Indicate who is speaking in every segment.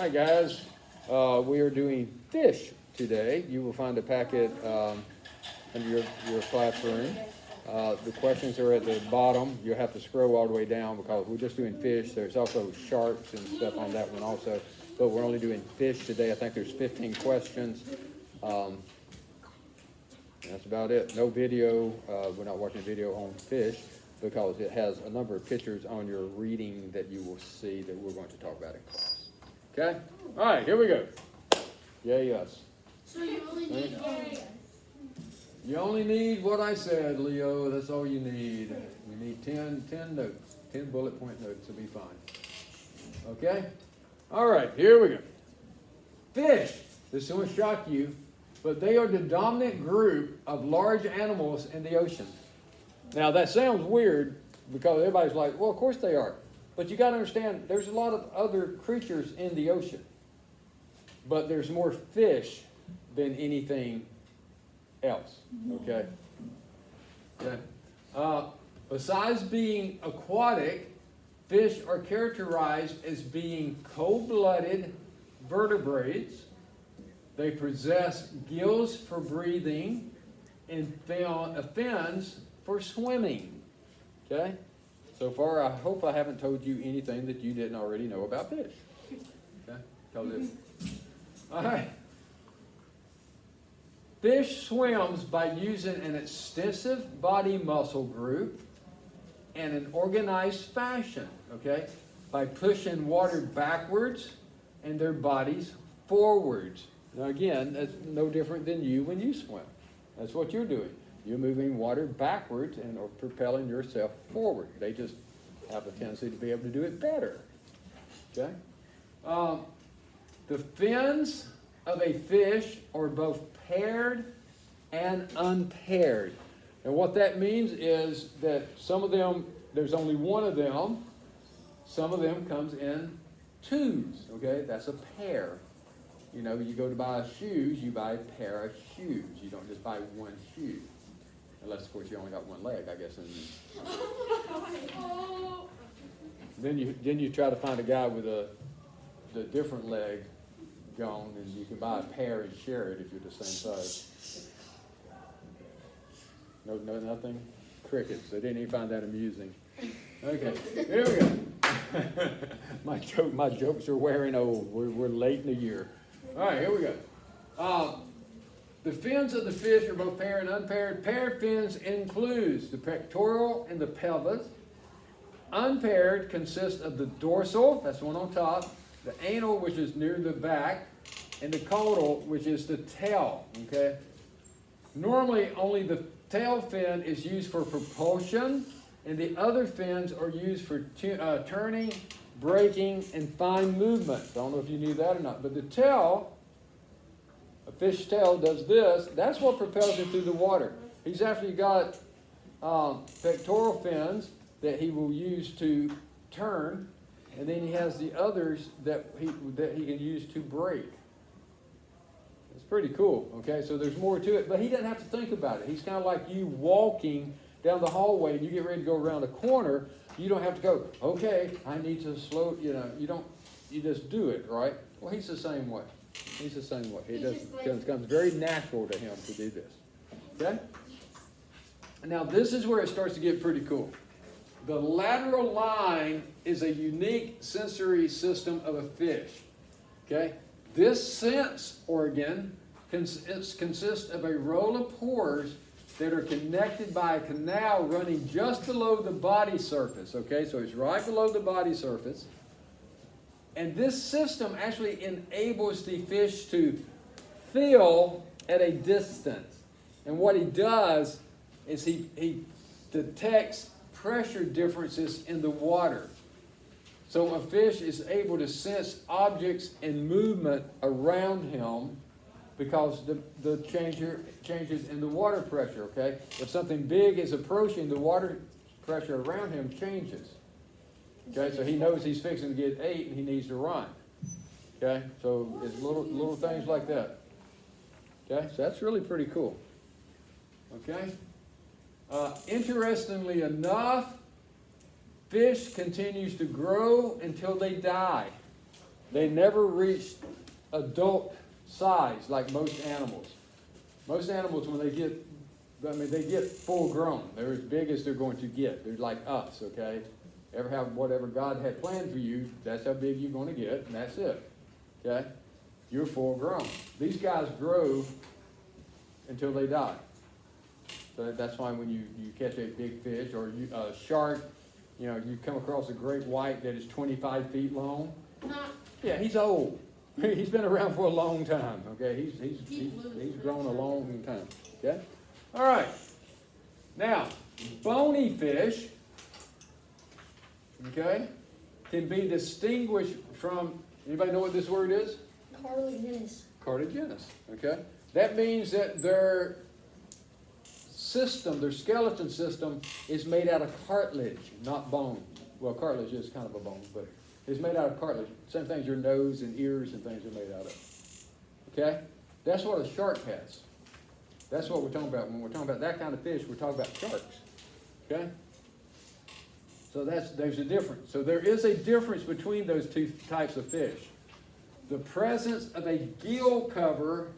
Speaker 1: Hi guys, we are doing fish today. You will find a packet in your classroom. The questions are at the bottom. You'll have to scroll all the way down because we're just doing fish. There's also sharks and stuff on that one also, but we're only doing fish today. I think there's 15 questions. That's about it. No video. We're not watching video on fish because it has a number of pictures on your reading that you will see that we're going to talk about in class. Okay? All right, here we go. Yay, yes.
Speaker 2: So you only need
Speaker 1: You only need what I said, Leo. That's all you need. You need 10 notes, 10 bullet point notes to be fine. Okay? All right, here we go. Fish. This will shock you, but they are the dominant group of large animals in the ocean. Now, that sounds weird because everybody's like, well, of course they are. But you got to understand, there's a lot of other creatures in the ocean. But there's more fish than anything else. Okay? Okay. Besides being aquatic, fish are characterized as being cold-blooded vertebrates. They possess gills for breathing and fins for swimming. Okay? So far, I hope I haven't told you anything that you didn't already know about fish. Okay? All right. Fish swims by using an extensive body muscle group and an organized fashion, okay? By pushing water backwards and their bodies forwards. Now again, that's no different than you when you swim. That's what you're doing. You're moving water backwards and or propelling yourself forward. They just have a tendency to be able to do it better. Okay? The fins of a fish are both paired and unpaired. And what that means is that some of them, there's only one of them. Some of them comes in twos. Okay? That's a pair. You know, you go to buy shoes, you buy a pair of shoes. You don't just buy one shoe. Unless, of course, you only got one leg, I guess. Then you try to find a guy with the different leg gone, and you can buy a pair and share it if you're the same size. No, nothing? Crickets. They didn't even find that amusing. Okay, here we go. My jokes are wearing old. We're late in the year. All right, here we go. The fins of the fish are both paired and unpaired. Paired fins includes the pectoral and the pelvis. Unpaired consists of the dorsal, that's the one on top, the anal, which is near the back, and the caudal, which is the tail, okay? Normally, only the tail fin is used for propulsion, and the other fins are used for turning, braking, and fine movement. I don't know if you knew that or not, but the tail, a fish's tail does this. That's what propels him through the water. He's actually got pectoral fins that he will use to turn, and then he has the others that he can use to brake. It's pretty cool. Okay, so there's more to it, but he doesn't have to think about it. He's kind of like you walking down the hallway, and you get ready to go around a corner. You don't have to go, okay, I need to slow. You know, you just do it, right? Well, he's the same way. He's the same way. It comes very natural to him to do this. Okay? Now, this is where it starts to get pretty cool. The lateral line is a unique sensory system of a fish. Okay? This sense organ consists of a row of pores that are connected by a canal running just below the body surface. Okay? So it's right below the body surface. And this system actually enables the fish to feel at a distance. And what he does is he detects pressure differences in the water. So a fish is able to sense objects and movement around him because the changes in the water pressure, okay? If something big is approaching, the water pressure around him changes. Okay, so he knows he's fixing to get ate and he needs to run. Okay, so it's little things like that. Okay, so that's really pretty cool. Okay, interestingly enough, fish continues to grow until they die. They never reach adult size like most animals. Most animals, when they get, they get full grown. They're as big as they're going to get. They're like us, okay? Ever have whatever God had planned for you, that's how big you're going to get, and that's it, okay? You're full grown. These guys grow until they die. So that's why when you catch a big fish or a shark, you come across a great white that is 25 feet long. Yeah, he's old. He's been around for a long time, okay? He's grown a long time, okay? All right. Now, bony fish, okay, can be distinguished from, anybody know what this word is?
Speaker 2: Cartilaginous.
Speaker 1: Cartilaginous, okay? That means that their system, their skeleton system, is made out of cartilage, not bone. Well, cartilage is kind of a bone, but it's made out of cartilage. Same things your nose and ears and things are made out of. Okay? That's what a shark has. That's what we're talking about. When we're talking about that kind of fish, we're talking about sharks. Okay? So there's a difference. So there is a difference between those two types of fish. The presence of a gill cover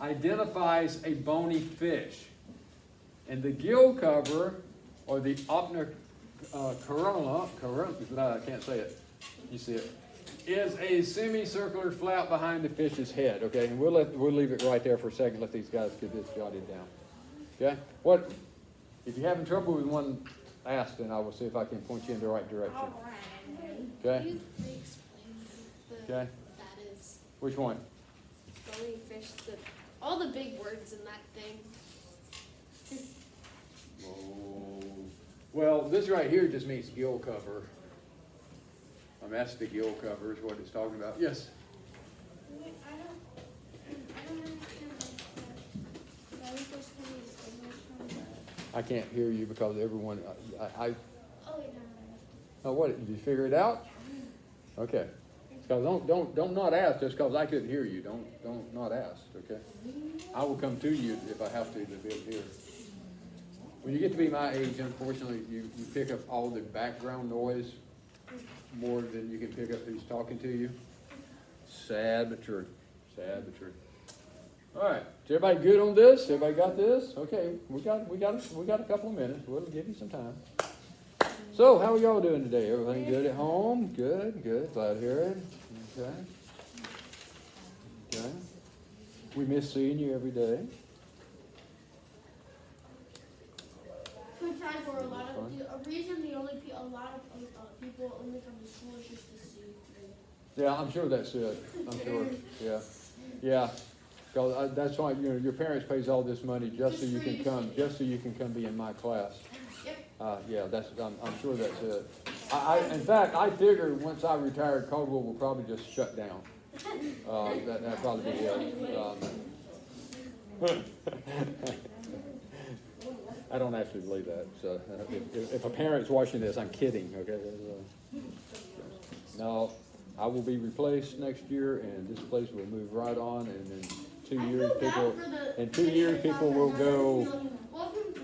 Speaker 1: identifies a bony fish. And the gill cover, or the opna corona, I can't say it. You see it, is a semicircular flap behind the fish's head. Okay, and we'll leave it right there for a second. Let these guys get this jotted down. Okay, what if you're having trouble with one? Ask, and I will see if I can point you in the right direction. Okay.
Speaker 2: Can you explain
Speaker 1: Okay.
Speaker 2: that is?
Speaker 1: Which one?
Speaker 2: Bony fish. All the big words in that thing.
Speaker 1: Oh. Well, this right here just means gill cover. That's the gill cover is what it's talking about. Yes?
Speaker 2: Wait, I don't understand
Speaker 1: I can't hear you because everyone,
Speaker 2: Oh, wait, no.
Speaker 1: what, did you figure it out? Okay. Because don't not ask just because I couldn't hear you. Don't not ask, okay? I will come to you if I have to be able to hear. When you get to be my age, unfortunately, you pick up all the background noise more than you can pick up who's talking to you. Sad but true. Sad but true. All right. Is everybody good on this? Everybody got this? Okay. We got a couple of minutes. We'll give you some time. So, how are y'all doing today? Everything good at home? Good. Glad to hear it. Okay. We miss seeing you every day.
Speaker 3: Good time for a lot of a reason a lot of people only come to school is just to see you.
Speaker 1: Yeah, I'm sure that's it. I'm sure. Yeah. Because that's why your parents pays all this money just so you can come, be in my class.
Speaker 3: Yep.
Speaker 1: Yeah, I'm sure that's it. In fact, I figured once I retired, Caldwell will probably just shut down. That'd probably be it. I don't actually believe that. So if a parent's watching this, I'm kidding. Okay. No, I will be replaced next year, and this place will move right on. And in 2 years, people will go.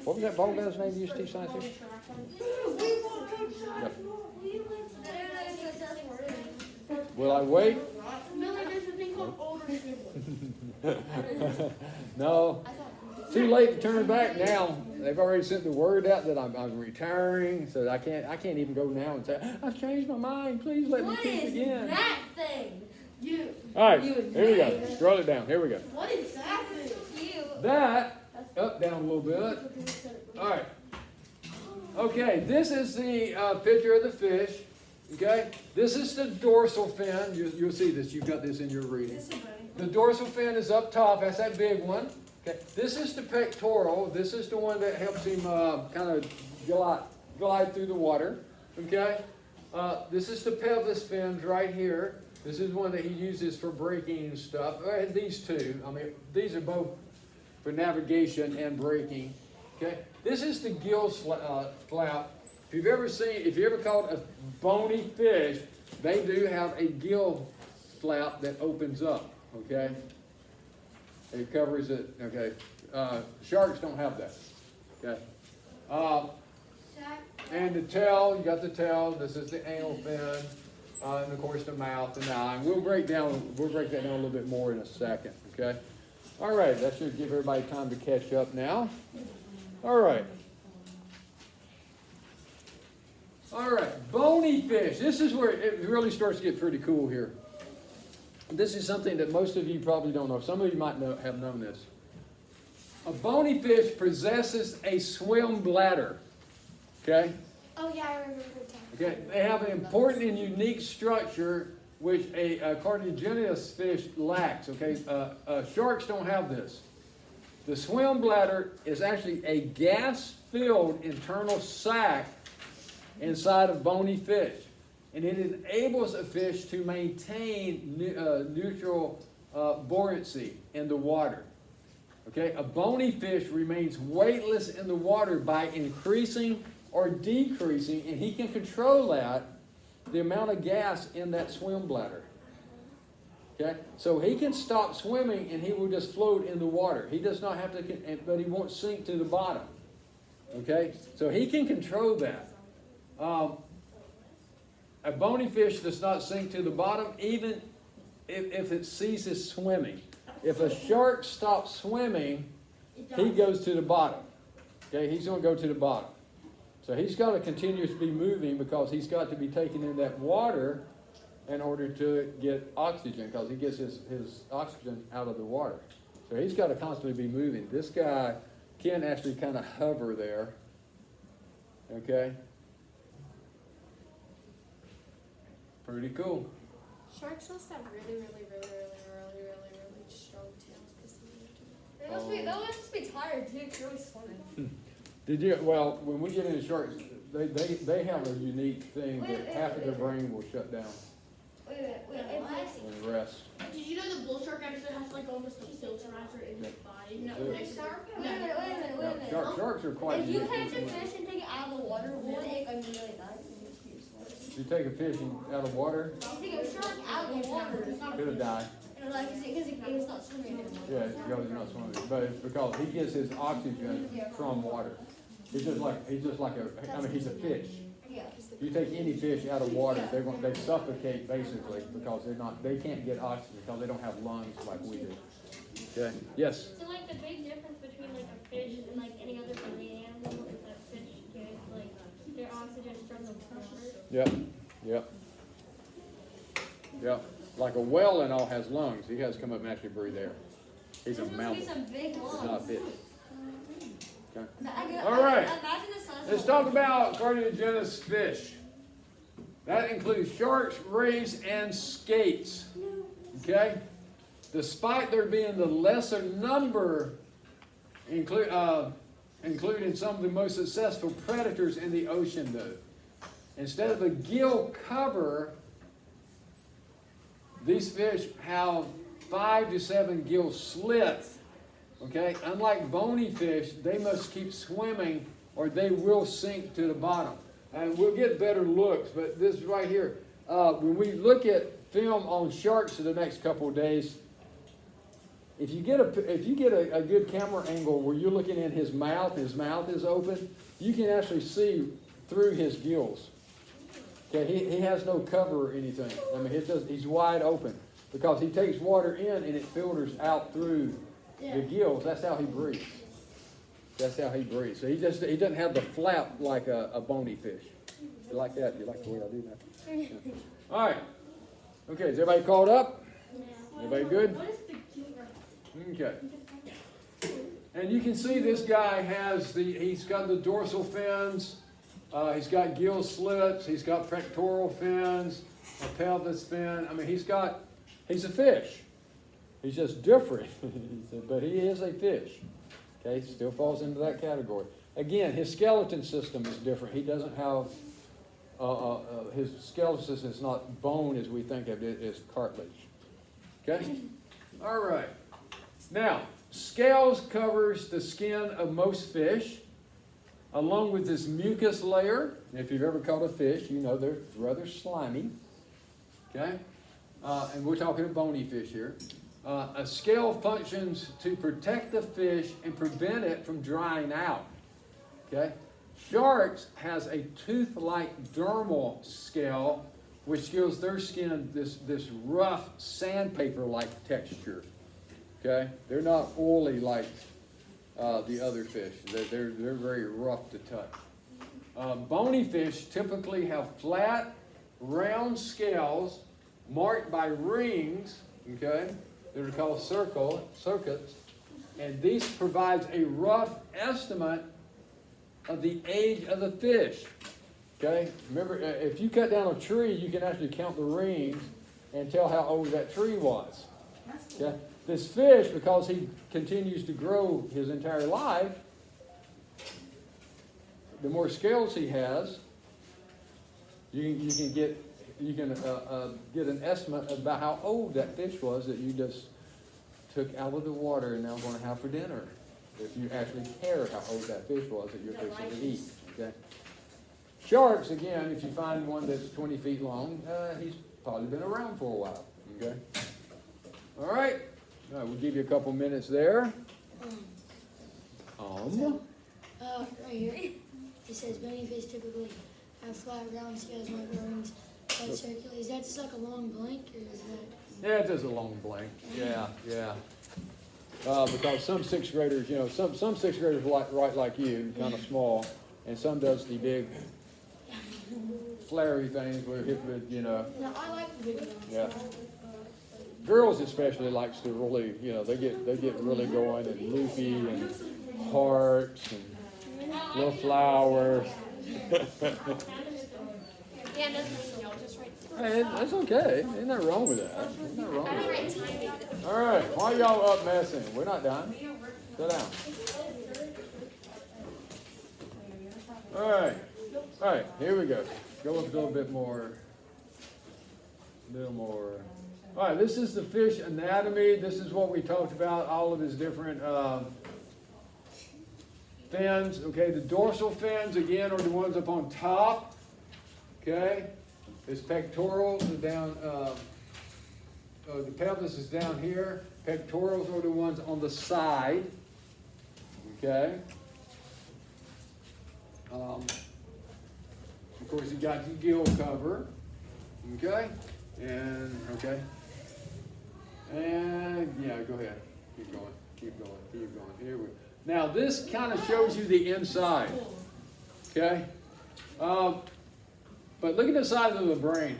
Speaker 1: What was that ball guy's name you used to teach science here? Yep. Will I wait? No. Too late to turn back now. They've already sent the word out that I'm retiring, so I can't even go now and say, I've changed my mind. Please let me teach again.
Speaker 3: That thing?
Speaker 1: All right, here we go. Scroll it down. Here we go.
Speaker 3: What is that thing?
Speaker 1: That, up, down a little bit. All right. Okay, this is the picture of the fish. Okay, this is the dorsal fin. You'll see this. You've got this in your reading. The dorsal fin is up top. That's that big one. Okay, this is the pectoral. This is the one that helps him kind of glide through the water. Okay, this is the pelvis fins right here. This is one that he uses for braking and stuff. And these two. I mean, these are both for navigation and braking. Okay, this is the gill flap. If you ever caught a bony fish, they do have a gill flap that opens up. Okay. It covers it, okay. Sharks don't have that, okay. And the tail, you got the tail. This is the anal fin. and of course the mouth and the eye. And we'll break that down a little bit more in a second, okay? All right, that should give everybody time to catch up now. All right. All right, bony fish. This is where it really starts to get pretty cool here. This is something that most of you probably don't know. Some of you might have known this. A bony fish possesses a swim bladder, okay?
Speaker 2: Oh yeah, I remember that.
Speaker 1: Okay, they have an important and unique structure which a cartilaginous fish lacks, okay? Sharks don't have this. The swim bladder is actually a gas-filled internal sac inside of bony fish, and it enables a fish to maintain neutral buoyancy in the water. Okay, a bony fish remains weightless in the water by increasing or decreasing, and he can control that, the amount of gas in that swim bladder. Okay, so he can stop swimming and he will just float in the water. He does not have to, but he won't sink to the bottom. Okay, so he can control that. A bony fish does not sink to the bottom even if it ceases swimming. If a shark stops swimming, he goes to the bottom. Okay, he's going to go to the bottom. So he's got to continuously be moving because he's got to be taken in that water in order to get oxygen, because he gets his oxygen out of the water. So he's got to constantly be moving. This guy can actually kind of hover there. Okay? Pretty cool.
Speaker 2: Sharks must have really strong tails.
Speaker 4: They must be tired too, because they're always swimming.
Speaker 1: Did you? Well, when we get into sharks, they have a unique thing that half of their brain will shut down and rest.
Speaker 3: Did you know the bull shark actually has like almost a filterizer in his body?
Speaker 1: No,
Speaker 3: shark?
Speaker 4: Wait a minute.
Speaker 1: Sharks are quite
Speaker 4: If you
Speaker 1: unique.
Speaker 4: catch a fish and take it out of the water, will it immediately die?
Speaker 1: If you take a fish out of water,
Speaker 4: Take a shark out of the water.
Speaker 1: it'll die.
Speaker 4: Because it's not swimming anymore.
Speaker 1: Yeah, it's because he's not swimming. But it's because he gets his oxygen from water. He's just like he's a fish.
Speaker 4: Yeah.
Speaker 1: You take any fish out of water, they suffocate basically because they can't get oxygen because they don't have lungs like we do. Okay. Yes.
Speaker 5: So like the big difference between like a fish and like any other marine animal is that fish get like their oxygen from the water.
Speaker 1: Yep. Like a whale and all has lungs. He has to come up and actually breathe air. He's a
Speaker 4: There's supposed to
Speaker 1: mammal.
Speaker 4: be some big
Speaker 1: He's
Speaker 4: lungs.
Speaker 1: not a fish. Okay.
Speaker 4: All
Speaker 1: right.
Speaker 4: Imagine the size
Speaker 1: Let's talk about cartilaginous fish. That includes sharks, rays, and skates. Okay? Despite there being the lesser number, including some of the most successful predators in the ocean, though. Instead of a gill cover, these fish have 5 to 7 gill slits. Okay? Unlike bony fish, they must keep swimming or they will sink to the bottom. And we'll get better looks, but this is right here. When we look at film on sharks for the next couple of days, if you get a good camera angle where you're looking in his mouth is open, you can actually see through his gills. Okay, he has no cover or anything. I mean, he's wide open because he takes water in and it filters out through the gills. That's how he breathes. So he doesn't have the flap like a bony fish. You like that? You like the way I do that? Yeah. All right. Okay, is everybody caught up? Everybody good?
Speaker 3: What is the gill?
Speaker 1: Okay. And you can see this guy he's got the dorsal fins, he's got gill slits, he's got pectoral fins, a pelvis fin. I mean, he's a fish. He's just different, but he is a fish. Okay, still falls into that category. Again, his skeleton system is different. He doesn't have, his skeleton system is not bone as we think of it, it's cartilage. Okay? All right. Now, scales covers the skin of most fish, along with this mucus layer. If you've ever caught a fish, you know they're rather slimy. Okay? And we're talking of bony fish here. A scale functions to protect the fish and prevent it from drying out. Okay? Sharks has a tooth-like dermal scale which gives their skin this rough sandpaper-like texture. Okay, they're not oily like the other fish. They're very rough to touch. Bony fish typically have flat, round scales marked by rings. Okay, they're called circuits, and these provides a rough estimate of the age of the fish. Okay, remember, if you cut down a tree, you can actually count the rings and tell how old that tree was. Okay, this fish, because he continues to grow his entire life, the more scales he has, you can get an estimate about how old that fish was that you just took out of the water and now going to have for dinner. If you actually care how old that fish was that you're fixing to eat. Okay. Sharks, again, if you find one that's 20 feet long, he's probably been around for a while. Okay. All right. We'll give you a couple minutes there.
Speaker 6: Right here, it says many fish typically have flat, round scales, marked by rings, but circular. Is that just like a long blank, or is that?
Speaker 1: Yeah, it's just a long blank. Yeah. Because some sixth graders, some sixth graders write like you, kind of small, and some does the big, flary things where hit with,
Speaker 3: No, I like the big ones.
Speaker 1: Yeah. Girls especially likes to really, they get really going and loopy and hearts and little flowers.
Speaker 2: Yeah, nothing, y'all just write.
Speaker 1: Hey, that's okay. Ain't nothing wrong with that. Ain't nothing wrong with
Speaker 2: Write
Speaker 1: that.
Speaker 2: timing.
Speaker 1: All right, why y'all up messing? We're not done. Sit down. All right, here we go. Go up a little bit more. All right, this is the fish anatomy. This is what we talked about, all of his different fins. Okay, the dorsal fins, again, are the ones up on top. Okay, his pectorals are down, the pelvis is down here. Pectorals are the ones on the side. Okay. Of course, you got the gill cover. Okay. And yeah, go ahead. Keep going. Here we go. Now this kind of shows you the inside. Okay. But look at the size of the brain.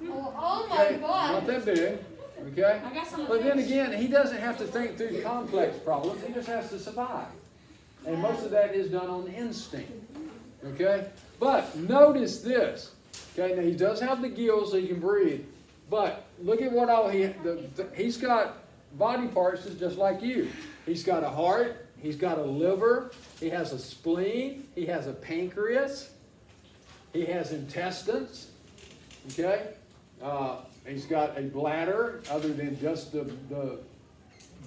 Speaker 4: Oh my
Speaker 1: Okay?
Speaker 4: God.
Speaker 1: Not that big. Okay.
Speaker 5: I got some
Speaker 1: But then again, he doesn't have to think through complex problems. He just has to survive. And most of that is done on instinct. Okay? But notice this. Okay, now he does have the gills so he can breathe. But look at what all he's got body parts just like you. He's got a heart, he's got a liver, he has a spleen, he has a pancreas, he has intestines. Okay? He's got a bladder other than just the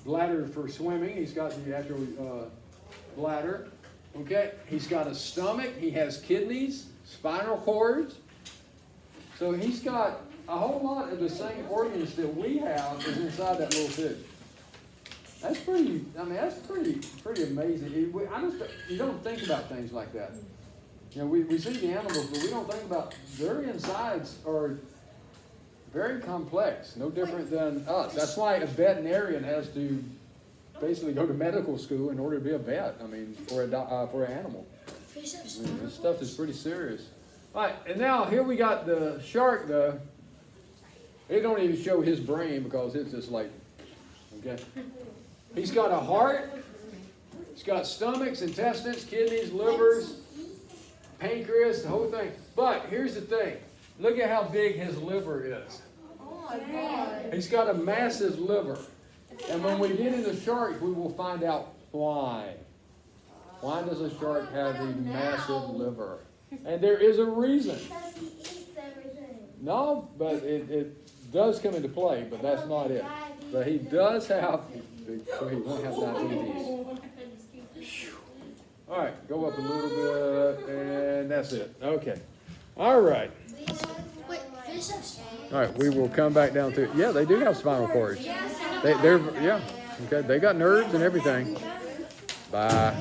Speaker 1: bladder for swimming. He's got the actual bladder. Okay? He's got a stomach, he has kidneys, spinal cords. So he's got a whole lot of the same organs that we have is inside that little fish. That's pretty amazing. You don't think about things like that. We see the animals, but we don't think about their insides are very complex, no different than us. That's why a veterinarian has to basically go to medical school in order to be a vet. I mean, for an animal.
Speaker 6: Fish have
Speaker 1: I mean,
Speaker 6: spinal
Speaker 1: this stuff
Speaker 6: cords?
Speaker 1: is pretty serious. All right, and now here we got the shark, though. It don't even show his brain because it's just like, okay. He's got a heart. He's got stomachs, intestines, kidneys, livers, pancreas, the whole thing. But here's the thing. Look at how big his liver is.
Speaker 4: Oh my God.
Speaker 1: He's got a massive liver. And when we get into sharks, we will find out why. Why does a shark have a massive liver? And there is a reason.
Speaker 5: Because he eats everything.
Speaker 1: No, but it does come into play, but that's not it. But he does have, so he won't have diabetes. All right, go up a little bit, and that's it. Okay. All right.
Speaker 6: Wait, fish have spinal cords?
Speaker 1: All right, we will come back down to it. Yeah, they do have spinal cords. Yeah, they got nerves and everything. Bye.